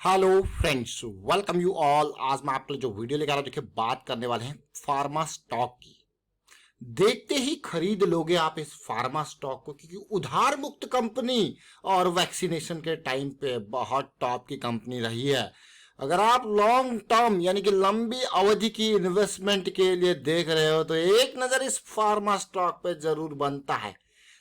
Hello friends, welcome you all. आज मैं आपके लिए जो वीडियो लेकर आ रहा हूं, देखिए बात करने वाले हैं फार्मा स्टॉक की। देखते ही खरीद लोगे आप इस फार्मा स्टॉक को, क्योंकि उधार मुक्त कंपनी और वैक्सीनेशन के टाइम पे बहुत टॉप की कंपनी रही है। अगर आप लॉन्ग टर्म यानी कि लंबी अवधि की इन्वेस्टमेंट के लिए देख रहे हो तो एक नजर इस फार्मा स्टॉक पे जरूर बनता है।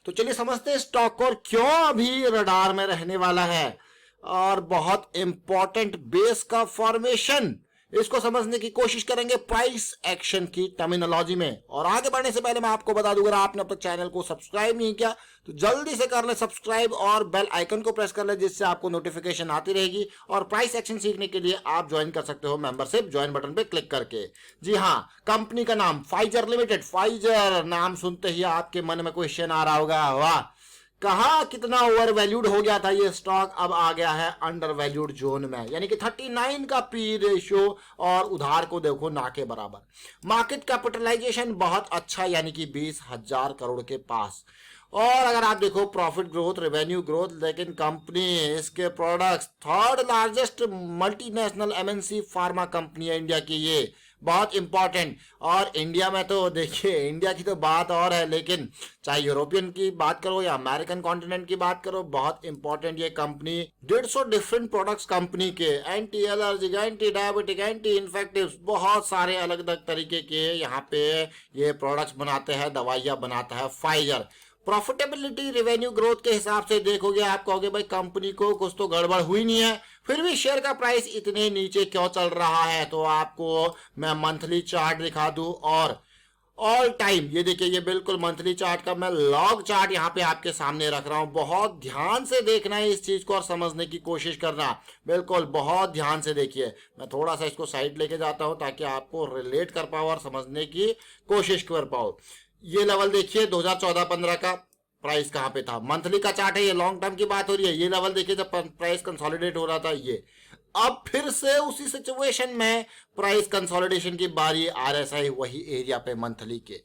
तो चलिए समझते हैं स्टॉक को और क्यों अभी रडार में रहने वाला है। और बहुत इंपॉर्टेंट बेस का फॉर्मेशन, इसको समझने की कोशिश करेंगे प्राइस एक्शन की टर्मिनोलॉजी में। और आगे बढ़ने से पहले मैं आपको बता दूं, अगर आपने अब तक चैनल को सब्सक्राइब नहीं किया तो जल्दी से कर ले सब्सक्राइब और बेल आइकन को प्रेस कर ले, जिससे आपको नोटिफिकेशन आती रहेगी। और प्राइस एक्शन सीखने के लिए आप ज्वाइन कर सकते हो मेंबरशिप ज्वाइन बटन पे क्लिक करके। जी हाँ, कंपनी का नाम फाइजर लिमिटेड। फाइजर नाम सुनते ही आपके मन में क्वेश्चन आ रहा होगा, वाह कहा कितना ओवर वैल्यूड हो गया था ये स्टॉक, अब आ गया है अंडर वैल्यूड जोन में, यानी कि 39 का पी रेशियो और उधार को देखो ना के बराबर। मार्केट कैपिटलाइजेशन बहुत अच्छा, यानी कि 20,000 करोड़ के पास। और अगर आप देखो प्रॉफिट ग्रोथ, रेवेन्यू ग्रोथ, लेकिन कंपनी इसके products third largest multinational MNC pharma company है इंडिया की, ये बहुत इंपॉर्टेंट। और इंडिया में तो देखिए, इंडिया की तो बात और है, लेकिन चाहे यूरोपियन की बात करो या अमेरिकन कॉन्टिनेंट की बात करो, बहुत इंपॉर्टेंट ये कंपनी। 150 डिफरेंट प्रोडक्ट्स कंपनी के, anti allergic, anti diabetic, anti infective, बहुत सारे अलग अलग तरीके के यहाँ पे ये प्रोडक्ट्स बनाते हैं, दवाइयां बनाता है फाइजर। प्रॉफिटेबिलिटी, रेवेन्यू ग्रोथ के हिसाब से देखोगे, आप कहोगे भाई कंपनी को कुछ तो गड़बड़ हुई नहीं है, फिर भी शेयर का प्राइस इतने नीचे क्यों चल रहा है। तो आपको मैं मंथली चार्ट दिखा दूं और ऑल टाइम, ये देखिए, ये बिल्कुल मंथली चार्ट का मैं लॉग चार्ट यहाँ पे आपके सामने रख रहा हूं। बहुत ध्यान से देखना है इस चीज को और समझने की कोशिश करना, बिल्कुल बहुत ध्यान से देखिए। मैं थोड़ा सा इसको साइड लेके जाता हूं ताकि आपको रिलेट कर पाओ और समझने की कोशिश कर पाओ। ये लेवल देखिए 2014-15 का प्राइस कहां पे था, मंथली का चार्ट है, ये लॉन्ग टर्म की बात हो रही है। ये लेवल देखिए जब प्राइस कंसोलिडेट हो रहा था ये। अब फिर से उसी सिचुएशन में प्राइस कंसोलिडेशन की बारी, आरएसआई वही एरिया पे मंथली के।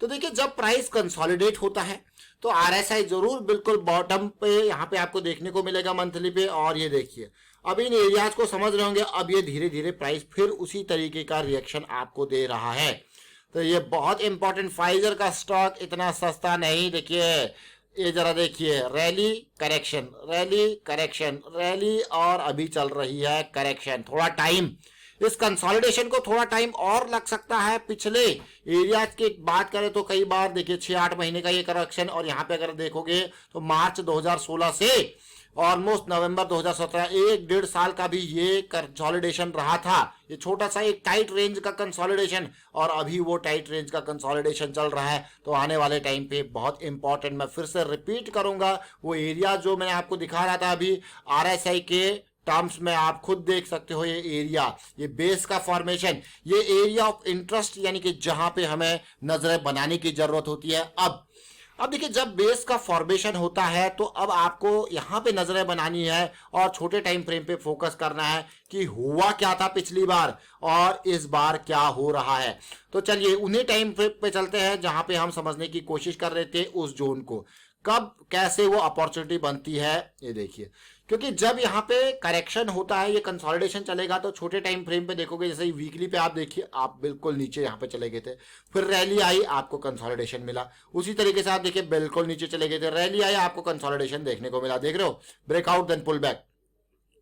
तो देखिए जब प्राइस कंसोलिडेट होता है तो आरएसआई जरूर बिल्कुल बॉटम पे यहाँ पे आपको देखने को मिलेगा मंथली पे। और ये देखिए अब इन एरियाज को समझ रहे होंगे, अब ये धीरे धीरे प्राइस फिर उसी तरीके का रिएक्शन आपको दे रहा है। तो ये बहुत इंपॉर्टेंट, फाइजर का स्टॉक इतना सस्ता नहीं। देखिए ये जरा देखिए, rally correction, rally correction, rally, और अभी चल रही है करेक्शन। थोड़ा टाइम, इस कंसोलिडेशन को थोड़ा टाइम और लग सकता है। पिछले एरियाज की बात करें तो कई बार देखिए 6-8 महीने का ये करेक्शन, और यहाँ पे अगर देखोगे तो मार्च 2016 से ऑलमोस्ट नवंबर 2017, 1-1.5 साल का भी ये कंसोलिडेशन रहा था। ये छोटा सा एक टाइट रेंज का कंसोलिडेशन, और अभी वो टाइट रेंज का कंसोलिडेशन चल रहा है। तो आने वाले टाइम पे बहुत इंपॉर्टेंट, मैं फिर से रिपीट करूंगा, वो एरिया जो मैंने आपको दिखा रहा था अभी आरएसआई के टर्म्स में, आप खुद देख सकते हो ये एरिया, ये बेस का फॉर्मेशन, ये एरिया ऑफ इंटरेस्ट, यानी कि जहां पे हमें नजरें बनाने की जरूरत होती है। अब देखिए जब बेस का फॉर्मेशन होता है तो अब आपको यहां पे नजरें बनानी है और छोटे टाइम फ्रेम पे फोकस करना है कि हुआ क्या था पिछली बार और इस बार क्या हो रहा है। तो चलिए उन्हीं टाइम फ्रेम पे चलते हैं जहां पे हम समझने की कोशिश कर रहे थे उस जोन को, कब कैसे वो अपॉर्चुनिटी बनती है। ये देखिए, क्योंकि जब यहाँ पे करेक्शन होता है, ये कंसोलिडेशन चलेगा, तो छोटे टाइम फ्रेम पे देखोगे, जैसे वीकली पे आप देखिए, आप बिल्कुल नीचे यहाँ पे चले गए थे, फिर रैली आई, आपको कंसोलिडेशन मिला। उसी तरीके से आप देखिए बिल्कुल नीचे चले गए थे, रैली आई, आपको कंसोलिडेशन देखने को मिला। देख रहे हो, ब्रेकआउट देन पुल बैक।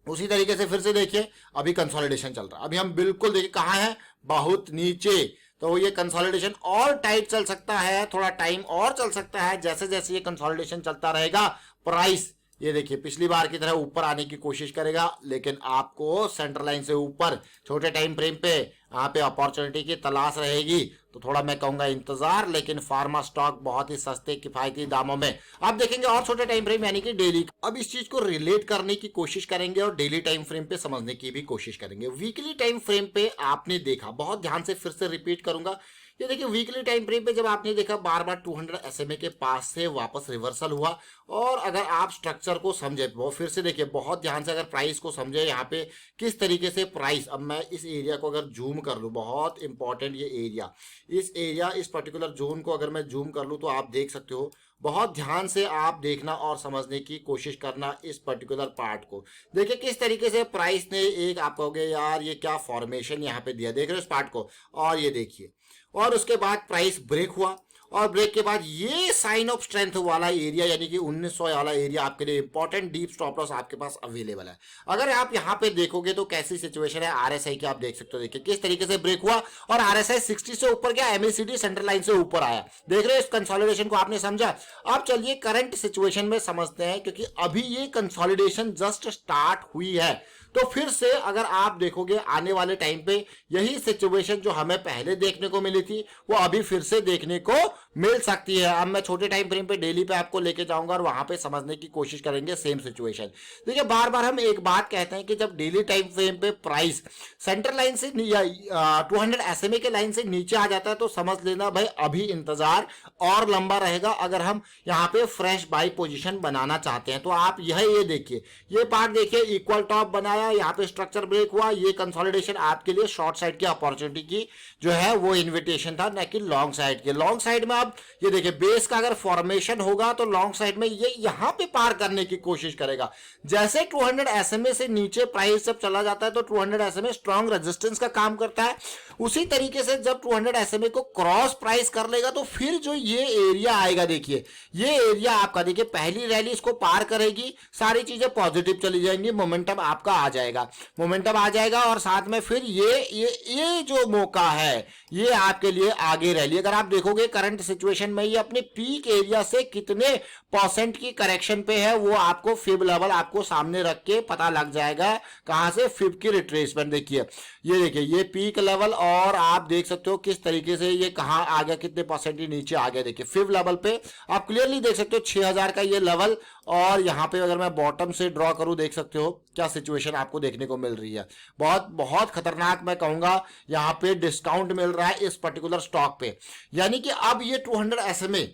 उसी तरीके से फिर से देखिए अभी कंसोलिडेशन चल रहा है, अभी हम बिल्कुल देखिए कहाँ है, बहुत नीचे। तो ये कंसोलिडेशन और टाइट चल सकता है, थोड़ा टाइम और चल सकता है। जैसे जैसे ये कंसोलिडेशन चलता रहेगा, प्राइस ये देखिए पिछली बार की तरह ऊपर आने की कोशिश करेगा, लेकिन आपको सेंटर लाइन से ऊपर छोटे टाइम फ्रेम पे यहाँ पे अपॉर्चुनिटी की तलाश रहेगी। तो थोड़ा मैं कहूंगा इंतजार, लेकिन फार्मा स्टॉक बहुत ही सस्ते किफायती दामों में आप देखेंगे। और छोटे टाइम फ्रेम यानी कि डेली, अब इस चीज को रिलेट करने की कोशिश करेंगे और डेली टाइम फ्रेम पे समझने की भी कोशिश करेंगे। वीकली टाइम फ्रेम पे आपने देखा, बहुत ध्यान से फिर से रिपीट करूंगा, ये देखिए वीकली टाइम फ्रेम पे जब आपने देखा बार बार 200 एसएमए के पास से वापस रिवर्सल हुआ। और अगर आप स्ट्रक्चर को समझे, वो फिर से देखिए बहुत ध्यान से, अगर प्राइस को समझे यहाँ पे किस तरीके से प्राइस, अब मैं इस एरिया को अगर जूम कर लूँ, बहुत इंपॉर्टेंट ये एरिया, इस एरिया, इस पर्टिकुलर जोन को अगर मैं जूम कर लूँ तो आप देख सकते हो बहुत ध्यान से आप देखना और समझने की कोशिश करना इस पर्टिकुलर पार्ट को। देखिए किस तरीके से प्राइस ने एक, आप कहोगे यार ये क्या फॉर्मेशन यहाँ पे दिया, देख रहे हो इस पार्ट को, और ये देखिए, और उसके बाद प्राइस ब्रेक हुआ, और ब्रेक के बाद ये साइन ऑफ स्ट्रेंथ वाला एरिया यानी कि 1900 वाला एरिया आपके लिए इंपॉर्टेंट डीप स्टॉप लॉस आपके पास अवेलेबल है। अगर आप यहाँ पे देखोगे तो कैसी सिचुएशन है आरएसआई की, आप देख सकते हो। देखिए किस तरीके से ब्रेक हुआ और आरएसआई 60 से ऊपर गया, एमएसीडी सेंट्रल लाइन से ऊपर आया। देख रहे हो इस कंसोलिडेशन को, आपने समझा। अब चलिए करंट सिचुएशन में समझते हैं, क्योंकि अभी ये कंसोलिडेशन जस्ट स्टार्ट हुई है। तो फिर से अगर आप देखोगे आने वाले टाइम पे यही सिचुएशन जो हमें पहले देखने को मिली थी वो अभी फिर से देखने को मिल सकती है। अब मैं छोटे टाइम फ्रेम पे डेली पे आपको लेके जाऊंगा और वहां पे समझने की कोशिश करेंगे सेम सिचुएशन। देखिए बार बार हम एक बात कहते हैं कि जब डेली टाइम फ्रेम पे प्राइस सेंट्रल लाइन से 200 SMA के लाइन से नीचे आ जाता है तो समझ लेना भाई अभी इंतजार और लंबा रहेगा अगर हम यहाँ पे फ्रेश बाई पोजीशन बनाना चाहते हैं। तो आप ये देखिए, ये पार्ट देखिए, इक्वल टॉप बनाया, यहाँ पे स्ट्रक्चर ब्रेक हुआ, ये कंसोलिडेशन आपके लिए शॉर्ट साइड की अपॉर्चुनिटी की जो है वो इन्विटेशन था, न कि लॉन्ग साइड के। लॉन्ग साइड में अब ये देखिए बेस का अगर फॉर्मेशन होगा तो लॉन्ग साइड में ये यहाँ पे पार करने की कोशिश करेगा। जैसे 200 SMA से नीचे प्राइस जब चला जाता है तो 200 SMA स्ट्रॉन्ग रेजिस्टेंस का काम करता है। उसी तरीके से जब 200 SMA को क्रॉस प्राइस कर लेगा तो फिर जो ये एरिया आएगा, देखिए ये एरिया आपका, देखिए पहली रैली इसको पार करेगी, सारी चीजें पॉजिटिव चली जाएंगी, मोमेंटम आपका आ जाएगा, मोमेंटम आ जाएगा और साथ में फिर ये जो मौका है ये आपके लिए आगे रैली। अगर आप देखोगे करंट सिचुएशन में ये अपने पीक एरिया से कितने % की करेक्शन पे है वो आपको फिब लेवल आपको सामने रख के पता लग जाएगा। कहां से? फिब की रिट्रेसमेंट। देखिए ये देखिए ये पीक लेवल और आप देख सकते हो किस तरीके से ये कहां आ गया, कितने % ही नीचे आ गया। देखिए फिब लेवल पे आप क्लियरली देख सकते हो 6000 का ये लेवल, और यहां पे अगर मैं बॉटम से ड्रॉ करूं देख सकते हो क्या सिचुएशन आपको देखने को मिल रही है। बहुत बहुत खतरनाक मैं कहूंगा, यहां पे डिस्काउंट मिल रहा है इस पर्टिकुलर स्टॉक पे। यानी कि अब ये 200 SMA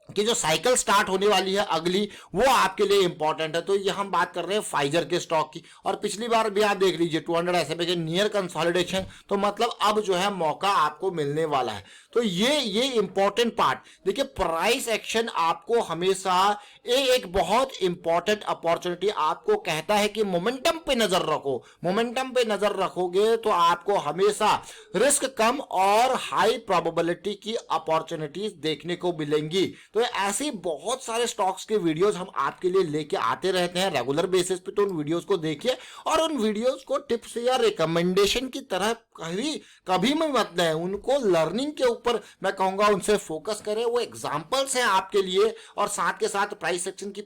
कि जो साइकिल स्टार्ट होने वाली है अगली, वो आपके लिए इंपॉर्टेंट है। तो ये हम बात कर रहे हैं फाइजर के स्टॉक की, और पिछली बार भी आप देख लीजिए 200 SMA के नियर कंसोलिडेशन, तो मतलब अब जो है मौका आपको मिलने वाला है। तो ये इंपॉर्टेंट पार्ट देखिए, प्राइस एक्शन आपको हमेशा एक बहुत इंपॉर्टेंट अपॉर्चुनिटी आपको कहता है कि मोमेंटम पे नजर रखो। मोमेंटम पे नजर रखोगे तो आपको हमेशा रिस्क कम और हाई प्रोबेबिलिटी की अपॉर्चुनिटीज देखने को मिलेंगी। तो ऐसे बहुत सारे स्टॉक्स के वीडियोस हम आपके लिए लेके आते रहते हैं रेगुलर बेसिस पे, तो उन वीडियोस को देखिए और उन वीडियोस को टिप्स या रिकमेंडेशन की तरह कभी मत लें, उनको लर्निंग के ऊपर मैं कहूंगा उनसे फोकस करें। वो एग्जांपल्स हैं आपके लिए, और साथ के साथ प्राइस सेक्शन की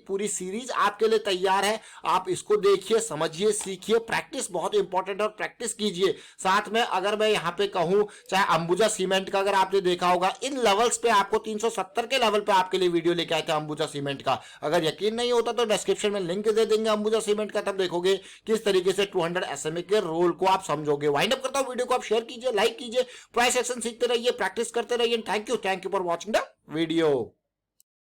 पूरी सीरीज आपके लिए तैयार है। आप इसको देखिए, समझिए, सीखिए, प्रैक्टिस बहुत इंपॉर्टेंट है और प्रैक्टिस कीजिए। साथ में अगर मैं यहाँ पे कहूँ चाहे अंबुजा सीमेंट का, अगर आपने देखा होगा इन लेवल्स पे आपको 370 के लेवल पे आपके लिए वीडियो लेके आए थे अंबुजा सीमेंट का। अगर यकीन नहीं होता तो डिस्क्रिप्शन में लिंक दे देंगे अंबुजा सीमेंट का, तब देखोगे किस तरीके से 200 SMA के रोल को आप समझोगे। वाइंड अप करता हूं, वीडियो को आप शेयर कीजिए, लाइक कीजिए, प्राइस एक्शन सीखते रहिए, प्रैक्टिस करते रहिए। Thank you for watching the video.